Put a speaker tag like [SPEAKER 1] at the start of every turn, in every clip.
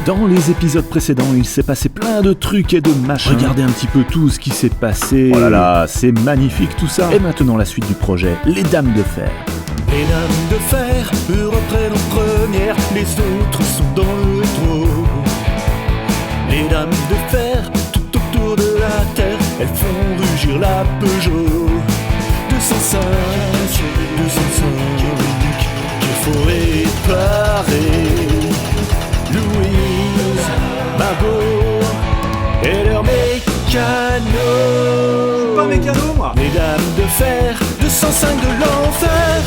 [SPEAKER 1] Dans les épisodes précédents, il s'est passé plein de trucs et de machins. Regardez un petit peu tout ce qui s'est passé. Oh là là, c'est magnifique tout ça. Et maintenant la suite du projet, les Dames de Fer.
[SPEAKER 2] Les Dames de Fer reprennent en première, les autres sont dans le rétro. Les Dames de Fer, tout autour de la terre, elles font rugir la Peugeot 205, 205, qu'il faut réparer. Louise, Margot et leur mécano.
[SPEAKER 3] Je suis pas mécano, moi.
[SPEAKER 2] Les Dames de Fer, 205 de l'enfer.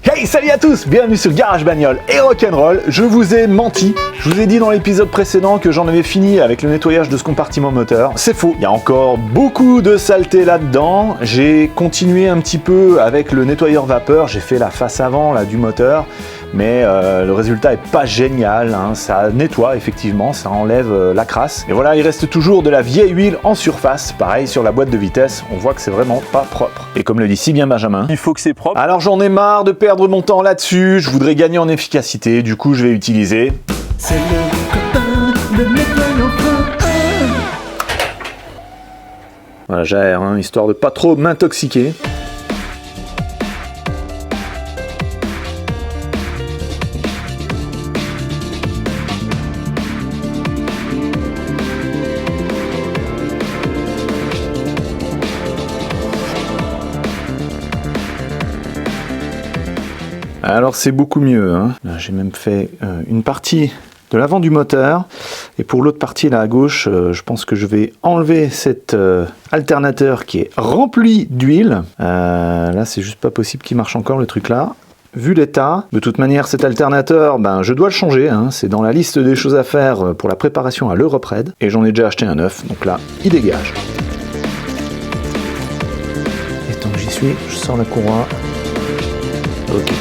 [SPEAKER 1] Hey, salut à tous, bienvenue sur Garage Bagnole et Rock'n'Roll. Je vous ai menti, je vous ai dit dans l'épisode précédent que j'en avais fini avec le nettoyage de ce compartiment moteur. C'est faux, il y a encore beaucoup de saleté là-dedans. J'ai continué un petit peu avec le nettoyeur vapeur, j'ai fait la face avant là, du moteur. Mais le résultat est pas génial, hein. Ça nettoie effectivement, ça enlève la crasse. Et voilà, il reste toujours de la vieille huile en surface. Pareil sur la boîte de vitesse, on voit que c'est vraiment pas propre. Et comme le dit si bien Benjamin,
[SPEAKER 3] Il faut que c'est propre.
[SPEAKER 1] alors j'en ai marre de perdre mon temps là-dessus, je voudrais gagner en efficacité, du coup je vais utiliser...
[SPEAKER 2] C'est le copain de nettoyant propre.
[SPEAKER 1] Voilà, j'aère, hein, histoire de pas trop m'intoxiquer. Alors c'est beaucoup mieux, hein. Là, j'ai même fait une partie de l'avant du moteur et pour l'autre partie là à gauche, je pense que je vais enlever cet alternateur qui est rempli d'huile. Là c'est juste pas possible qu'il marche encore le truc là. Vu l'état, de toute manière cet alternateur, je dois le changer, hein. C'est dans la liste des choses à faire pour la préparation à l'Europe Raid et j'en ai déjà acheté un neuf, donc là il dégage. Et tant que j'y suis, je sors la courroie. Ok.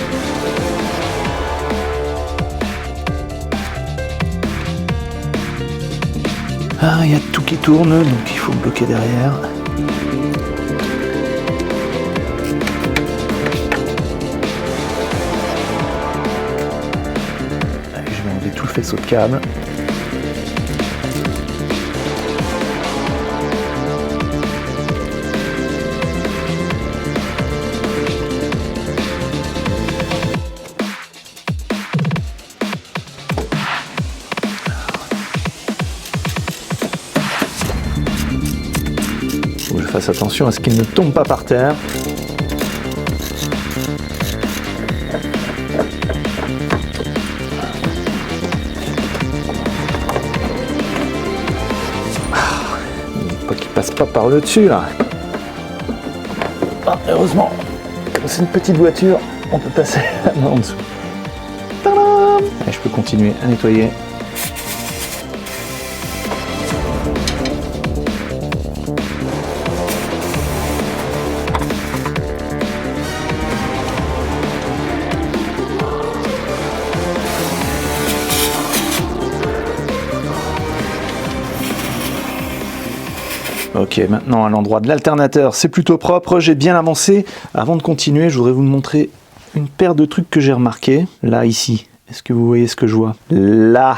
[SPEAKER 1] Ah, il y a tout qui tourne, donc il faut bloquer derrière. Allez, je vais enlever tout le faisceau de câble. Faut que je fasse attention à ce qu'il ne tombe pas par terre. Pas qu'il passe pas par le dessus là. Ah, heureusement, comme c'est une petite voiture, on peut passer la main en dessous. Tadam! Et je peux continuer à nettoyer. Ok, maintenant à l'endroit de l'alternateur, c'est plutôt propre, j'ai bien avancé. Avant de continuer, je voudrais vous montrer une paire de trucs que j'ai remarqué. Là, ici, est-ce que vous voyez ce que je vois? Là,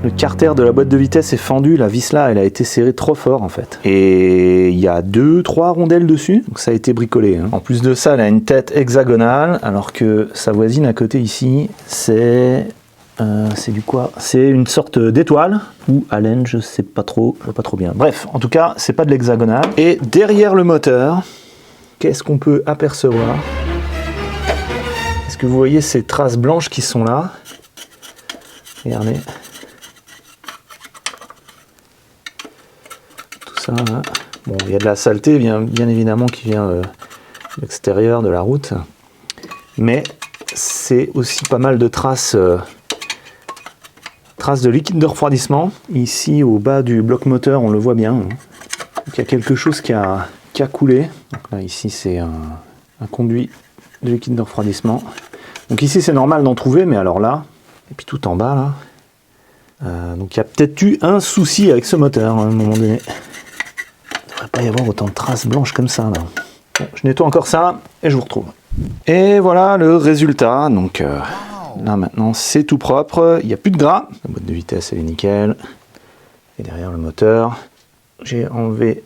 [SPEAKER 1] le carter de la boîte de vitesse est fendu, la vis là, elle a été serrée trop fort en fait. Et il y a 2-3 rondelles dessus, donc ça a été bricolé, hein. En plus de ça, elle a une tête hexagonale, alors que sa voisine à côté ici, c'est du quoi? C'est une sorte d'étoile ou haleine, je sais pas trop, je vois pas trop bien. Bref, en tout cas, c'est pas de l'hexagonal. Et derrière le moteur, qu'est-ce qu'on peut apercevoir? Est-ce que vous voyez ces traces blanches qui sont là? Regardez. Tout ça, là. Bon, il y a de la saleté, bien évidemment, qui vient de l'extérieur de la route. Mais c'est aussi pas mal de traces de liquide de refroidissement. Ici au bas du bloc moteur on le voit bien, donc, il y a quelque chose qui a coulé. Donc là ici c'est un conduit de liquide de refroidissement, donc ici c'est normal d'en trouver, mais alors là et puis tout en bas là, donc il y a peut-être eu un souci avec ce moteur à un moment donné. Il ne devrait pas y avoir autant de traces blanches comme ça là. Bon, je nettoie encore ça et je vous retrouve. Et voilà le résultat. Donc là maintenant c'est tout propre, il n'y a plus de gras. La boîte de vitesse elle est nickel. Et derrière le moteur, j'ai enlevé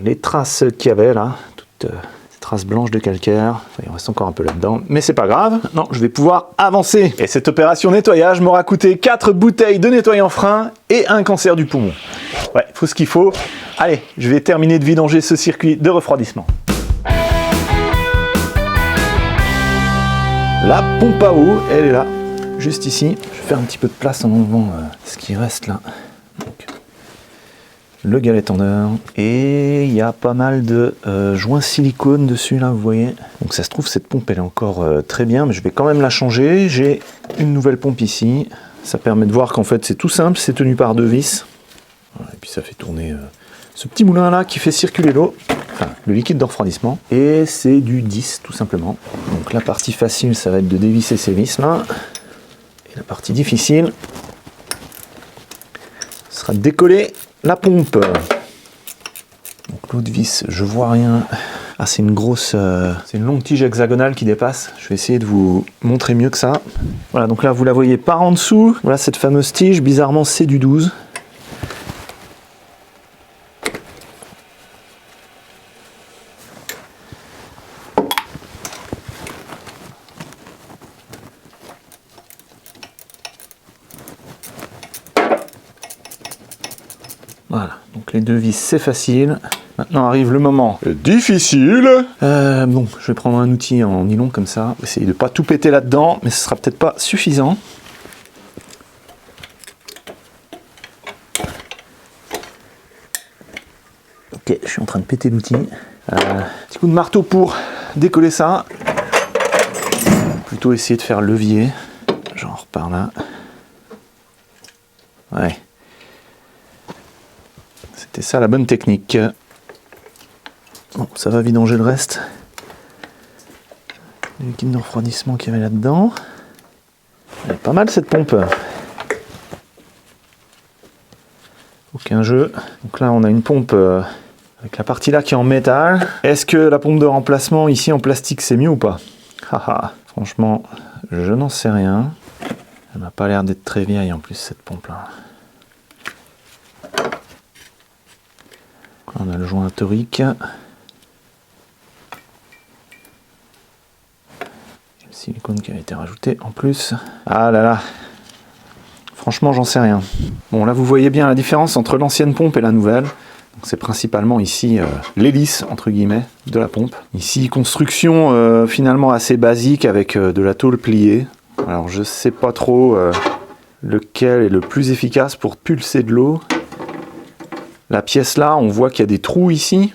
[SPEAKER 1] les traces qu'il y avait là, toutes ces traces blanches de calcaire. Enfin, il reste encore un peu là-dedans, mais c'est pas grave. Non, je vais pouvoir avancer. Et cette opération nettoyage m'aura coûté 4 bouteilles de nettoyant frein et un cancer du poumon. Ouais, il faut ce qu'il faut. Allez, je vais terminer de vidanger ce circuit de refroidissement. La pompe à eau, elle est là, juste ici. Je vais faire un petit peu de place en enlevant ce qui reste là. Donc, le galet tendeur. Et il y a pas mal de joints silicone dessus là, vous voyez. Donc ça se trouve, cette pompe elle est encore très bien, mais je vais quand même la changer. J'ai une nouvelle pompe ici. Ça permet de voir qu'en fait c'est tout simple, c'est tenu par 2 vis. Voilà, et puis ça fait tourner ce petit moulin là qui fait circuler l'eau. Enfin, le liquide de refroidissement, et c'est du 10 tout simplement. Donc la partie facile ça va être de dévisser ces vis là, et la partie difficile sera de décoller la pompe. Donc l'autre vis je vois rien. Ah c'est une grosse, c'est une longue tige hexagonale qui dépasse. Je vais essayer de vous montrer mieux que ça. Voilà, donc là vous la voyez par en dessous, voilà cette fameuse tige, bizarrement c'est du 12. Voilà, donc les 2 vis c'est facile. Maintenant arrive le moment difficile. Bon, je vais prendre un outil en nylon comme ça, essayer de ne pas tout péter là-dedans, mais ce sera peut-être pas suffisant. Ok, je suis en train de péter l'outil. Petit coup de marteau pour décoller ça. Plutôt essayer de faire levier, genre par là. Ouais. C'était ça la bonne technique. Bon, ça va vidanger le reste. Le liquide de refroidissement qu'il y avait là-dedans. Elle est pas mal cette pompe. Aucun jeu. Donc là on a une pompe avec la partie là qui est en métal. Est-ce que la pompe de remplacement ici en plastique c'est mieux ou pas? Haha, franchement je n'en sais rien. Elle n'a pas l'air d'être très vieille en plus cette pompe là. On a le joint torique. Le silicone qui a été rajouté en plus. Ah là là. Franchement, j'en sais rien. Bon, là, vous voyez bien la différence entre l'ancienne pompe et la nouvelle. C'est principalement ici l'hélice, entre guillemets, de la pompe. Ici, construction finalement assez basique avec de la tôle pliée. Alors, je sais pas trop lequel est le plus efficace pour pulser de l'eau. La pièce là, on voit qu'il y a des trous ici.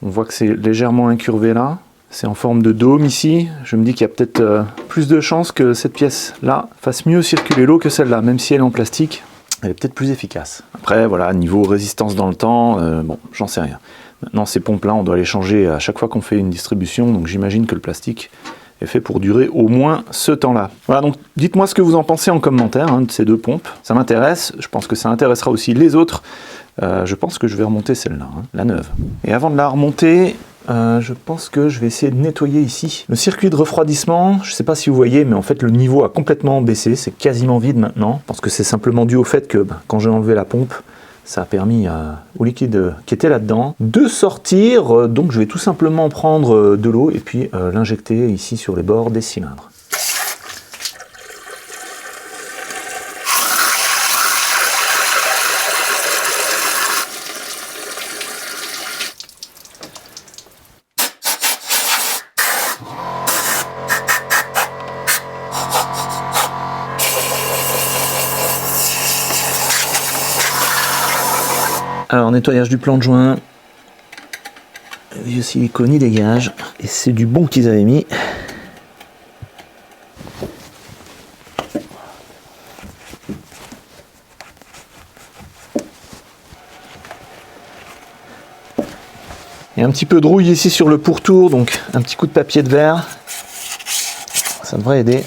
[SPEAKER 1] On voit que c'est légèrement incurvé là. C'est en forme de dôme ici. Je me dis qu'il y a peut-être plus de chances que cette pièce là fasse mieux circuler l'eau que celle-là. Même si elle est en plastique, elle est peut-être plus efficace. Après, voilà, niveau résistance dans le temps, bon, j'en sais rien. Maintenant, ces pompes là, on doit les changer à chaque fois qu'on fait une distribution. Donc j'imagine que le plastique est fait pour durer au moins ce temps-là. Voilà, donc dites-moi ce que vous en pensez en commentaire de ces 2 pompes. Ça m'intéresse, je pense que ça intéressera aussi les autres. Je pense que je vais remonter celle-là, la neuve. Et avant de la remonter, je pense que je vais essayer de nettoyer ici le circuit de refroidissement. Je ne sais pas si vous voyez, mais en fait le niveau a complètement baissé, c'est quasiment vide maintenant. Je pense que c'est simplement dû au fait que quand j'ai enlevé la pompe, ça a permis au liquide qui était là-dedans de sortir. Donc je vais tout simplement prendre de l'eau et puis l'injecter ici sur les bords des cylindres. Alors nettoyage du plan de joint, le vieux silicone il dégage, et c'est du bon qu'ils avaient mis. Il y a un petit peu de rouille ici sur le pourtour, donc un petit coup de papier de verre, ça devrait aider.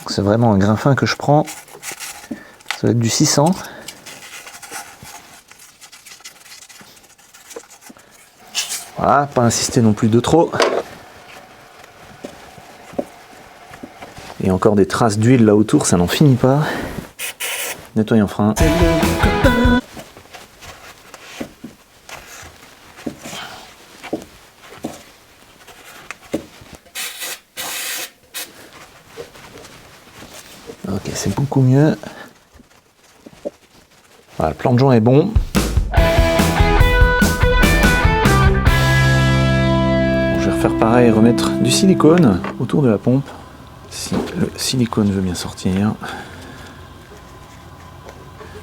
[SPEAKER 1] C'est vraiment un grain fin que je prends. Ça va être du 600. Voilà, pas insister non plus de trop. Et encore des traces d'huile là autour, ça n'en finit pas. Nettoyant frein. Ok, c'est beaucoup mieux. Voilà, le plan de joint est bon. Je vais refaire pareil, remettre du silicone autour de la pompe. Si le silicone veut bien sortir.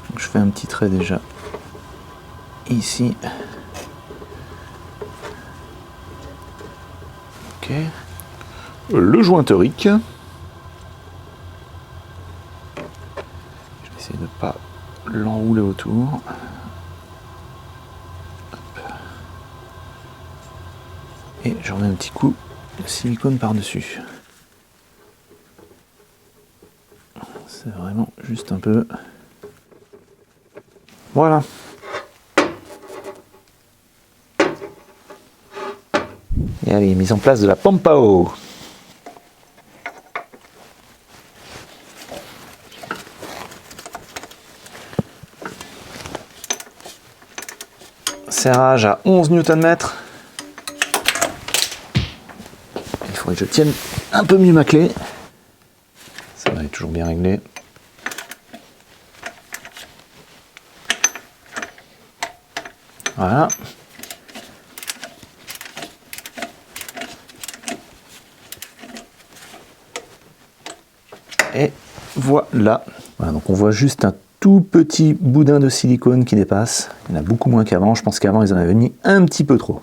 [SPEAKER 1] Donc je fais un petit trait déjà ici. Ok. Le jointerique. Je vais essayer de ne pas l'enrouler autour. Hop. Et je remets un petit coup de silicone par-dessus. C'est vraiment juste un peu. Voilà. Et allez, mise en place de la pompe à eau. Serrage à 11 Nm. Il faudrait que je tienne un peu mieux ma clé. Ça va être toujours bien réglé. Voilà. Et voilà. Voilà, donc on voit juste un tout petit boudin de silicone qui dépasse. Il y en a beaucoup moins qu'avant. Je pense qu'avant, ils en avaient mis un petit peu trop.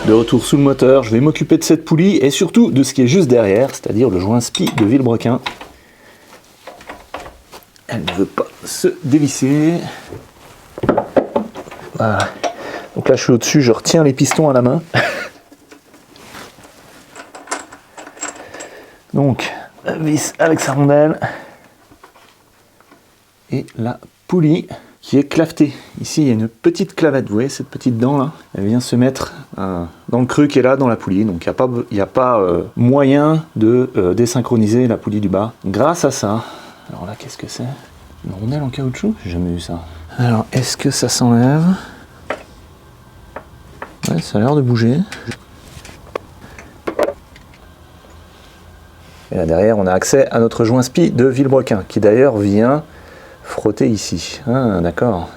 [SPEAKER 1] De retour sous le moteur, je vais m'occuper de cette poulie et surtout de ce qui est juste derrière, c'est-à-dire le joint spi de Villebrequin. Elle ne veut pas se dévisser. Voilà. Donc là, je suis au-dessus, je retiens les pistons à la main. Donc, la vis avec sa rondelle. Et la poulie qui est clavetée. Ici, il y a une petite clavette. Vous voyez cette petite dent là? Elle vient se mettre dans le creux qui est là, dans la poulie. Donc, il n'y a pas moyen de désynchroniser la poulie du bas. Grâce à ça. Alors là, qu'est-ce que c'est? Une rondelle en caoutchouc? J'ai jamais vu ça. Alors, est-ce que ça s'enlève? Ouais, ça a l'air de bouger. Et là derrière, on a accès à notre joint spi de Villebrequin, qui d'ailleurs vient frotter ici. Ah, d'accord.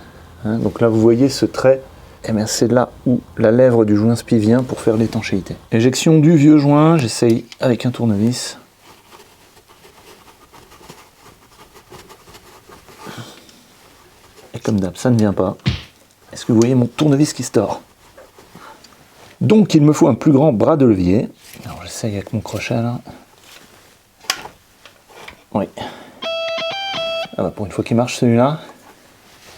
[SPEAKER 1] Hein, donc là, vous voyez ce trait. Et bien, c'est là où la lèvre du joint spi vient pour faire l'étanchéité. Éjection du vieux joint. J'essaye avec un tournevis. Et comme d'hab, ça ne vient pas. Est-ce que vous voyez mon tournevis qui se tord? Donc, il me faut un plus grand bras de levier. Alors, j'essaye avec mon crochet là. Oui. Ah bah pour une fois qu'il marche celui-là.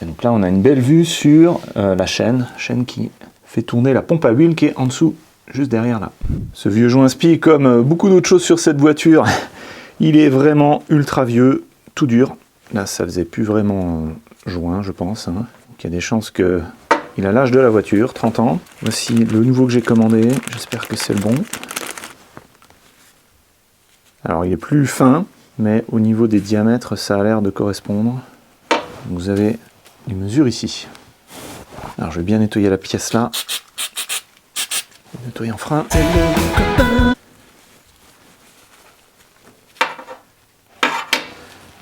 [SPEAKER 1] Et donc là, on a une belle vue sur la chaîne qui fait tourner la pompe à huile qui est en dessous, juste derrière là. Ce vieux joint spi, comme beaucoup d'autres choses sur cette voiture, il est vraiment ultra vieux, tout dur. Là, ça faisait plus vraiment joint, je pense. Hein. Donc il y a des chances qu'il a l'âge de la voiture, 30 ans. Voici le nouveau que j'ai commandé. J'espère que c'est le bon. Alors, il est plus fin, mais au niveau des diamètres, ça a l'air de correspondre. Vous avez les mesures ici. Alors, je vais bien nettoyer la pièce là. Nettoyer en frein.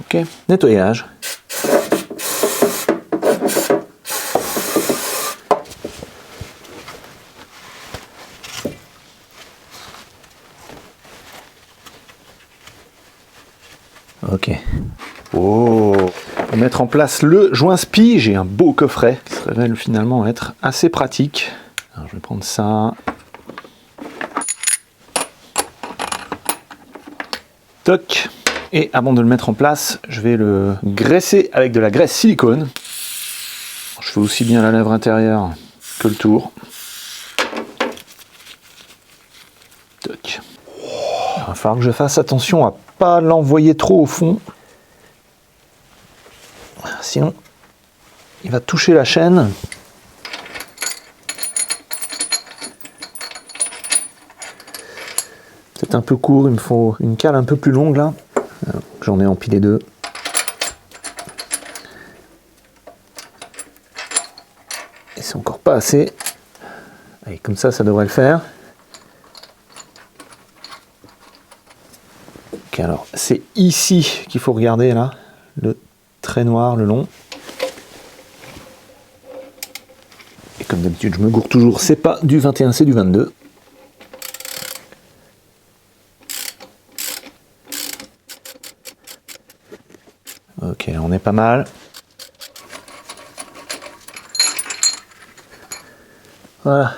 [SPEAKER 1] Ok, nettoyage. Ok. Oh. Pour mettre en place le joint spi, j'ai un beau coffret qui se révèle finalement être assez pratique. Alors, je vais prendre ça. Toc. Et avant de le mettre en place, je vais le graisser avec de la graisse silicone. Je fais aussi bien la lèvre intérieure que le tour. Toc. Il va falloir que je fasse attention à pas l'envoyer trop au fond. Sinon, il va toucher la chaîne. C'est un peu court, il me faut une cale un peu plus longue là. J'en ai empilé 2. Et c'est encore pas assez. Allez, comme ça devrait le faire. Ok, alors c'est ici qu'il faut regarder là, le trait noir, le long. Et comme d'habitude, je me gourre toujours, c'est pas du 21, c'est du 22. Ok, là on est pas mal. Voilà.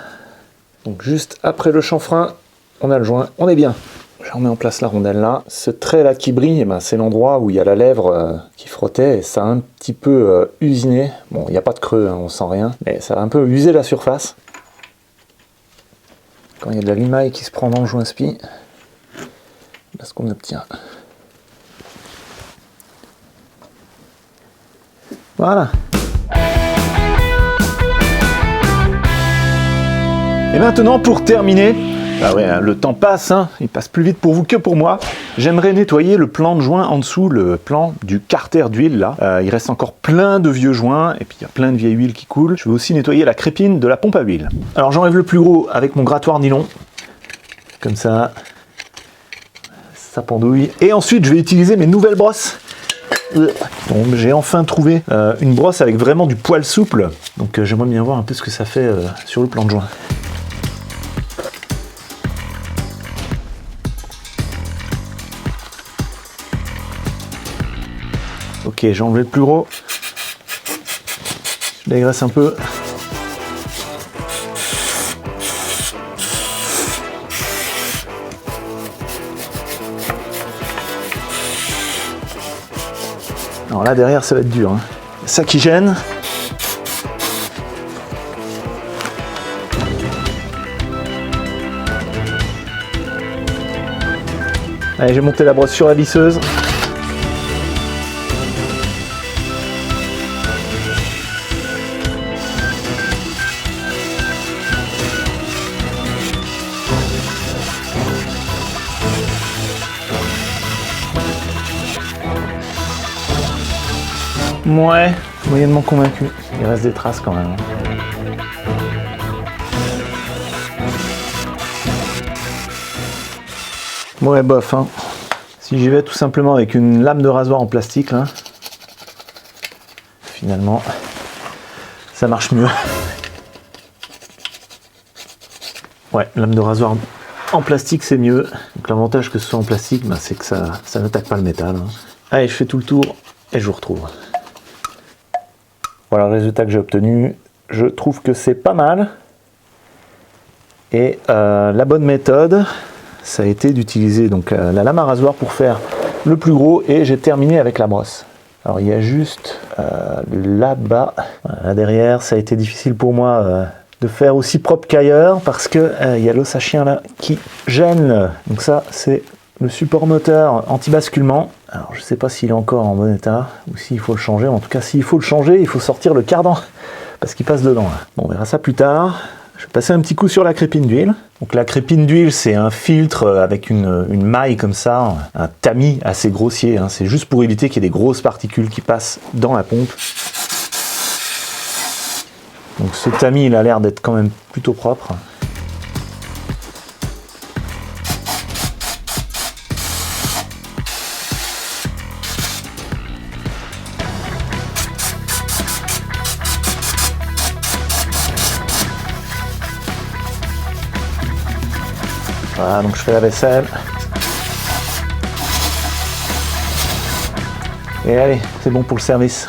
[SPEAKER 1] Donc juste après le chanfrein, on a le joint, on est bien. Je remets en place la rondelle là. Ce trait là qui brille, eh ben, c'est l'endroit où il y a la lèvre qui frottait et ça a un petit peu usiné. Bon, il n'y a pas de creux, hein, on sent rien, mais ça a un peu usé la surface. Quand il y a de la limaille qui se prend dans le joint spi, là ce qu'on obtient. Voilà. Et maintenant pour terminer, bah ouais, le temps passe, hein, il passe plus vite pour vous que pour moi. J'aimerais nettoyer le plan de joint en dessous, le plan du carter d'huile là. Il reste encore plein de vieux joints et puis il y a plein de vieille huile qui coule. Je vais aussi nettoyer la crépine de la pompe à huile. Alors j'enlève le plus gros avec mon grattoir nylon, comme ça pendouille. Et ensuite je vais utiliser mes nouvelles brosses. Donc j'ai enfin trouvé une brosse avec vraiment du poil souple. Donc j'aimerais bien voir un peu ce que ça fait sur le plan de joint. Ok, j'ai enlevé le plus gros. Je dégraisse un peu. Alors là derrière ça va être dur, hein. Ça qui gêne. Allez, j'ai monté la brosse sur la visseuse. Ouais, moyennement convaincu. Il reste des traces quand même. Ouais, bof, hein. Si j'y vais tout simplement avec une lame de rasoir en plastique, là, finalement, ça marche mieux. Ouais, lame de rasoir en plastique, c'est mieux. Donc l'avantage que ce soit en plastique, ben, c'est que ça n'attaque pas le métal, hein. Allez, je fais tout le tour et je vous retrouve. Voilà le résultat que j'ai obtenu. Je trouve que c'est pas mal. Et la bonne méthode, ça a été d'utiliser donc la lame à rasoir pour faire le plus gros et j'ai terminé avec la brosse. Alors il y a juste là-bas, là derrière, ça a été difficile pour moi de faire aussi propre qu'ailleurs parce que il y a l'os à chien là qui gêne. Donc ça c'est le support moteur anti-basculement. Alors je sais pas s'il est encore en bon état ou s'il faut le changer. En tout cas s'il faut le changer, il faut sortir le cardan parce qu'il passe dedans. Bon, on verra ça plus tard. Je vais passer un petit coup sur la crépine d'huile. Donc la crépine d'huile, c'est un filtre avec une maille comme ça, un tamis assez grossier, hein. C'est juste pour éviter qu'il y ait des grosses particules qui passent dans la pompe. Donc ce tamis, il a l'air d'être quand même plutôt propre. Voilà, donc je fais la vaisselle. Et allez, c'est bon pour le service.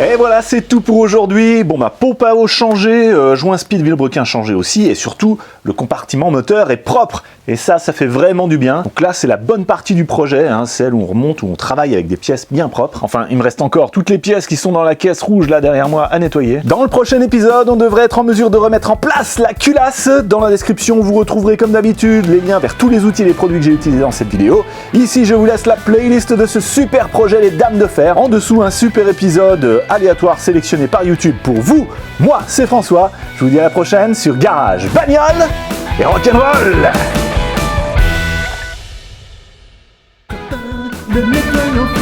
[SPEAKER 1] Et voilà, c'est tout pour aujourd'hui. Bon, ma pompe à eau changée, joint speed vilebrequin changé aussi, et surtout, le compartiment moteur est propre. Et ça fait vraiment du bien. Donc là, c'est la bonne partie du projet, hein, celle où on remonte, où on travaille avec des pièces bien propres. Enfin, il me reste encore toutes les pièces qui sont dans la caisse rouge là derrière moi à nettoyer. Dans le prochain épisode, on devrait être en mesure de remettre en place la culasse. Dans la description, vous retrouverez comme d'habitude les liens vers tous les outils et les produits que j'ai utilisés dans cette vidéo. Ici, je vous laisse la playlist de ce super projet Les Dames de Fer. En dessous, un super épisode aléatoire sélectionné par YouTube pour vous. Moi, c'est François. Je vous dis à la prochaine sur Garage, Bagnole et Rock'n'Roll.
[SPEAKER 2] Le nettoyant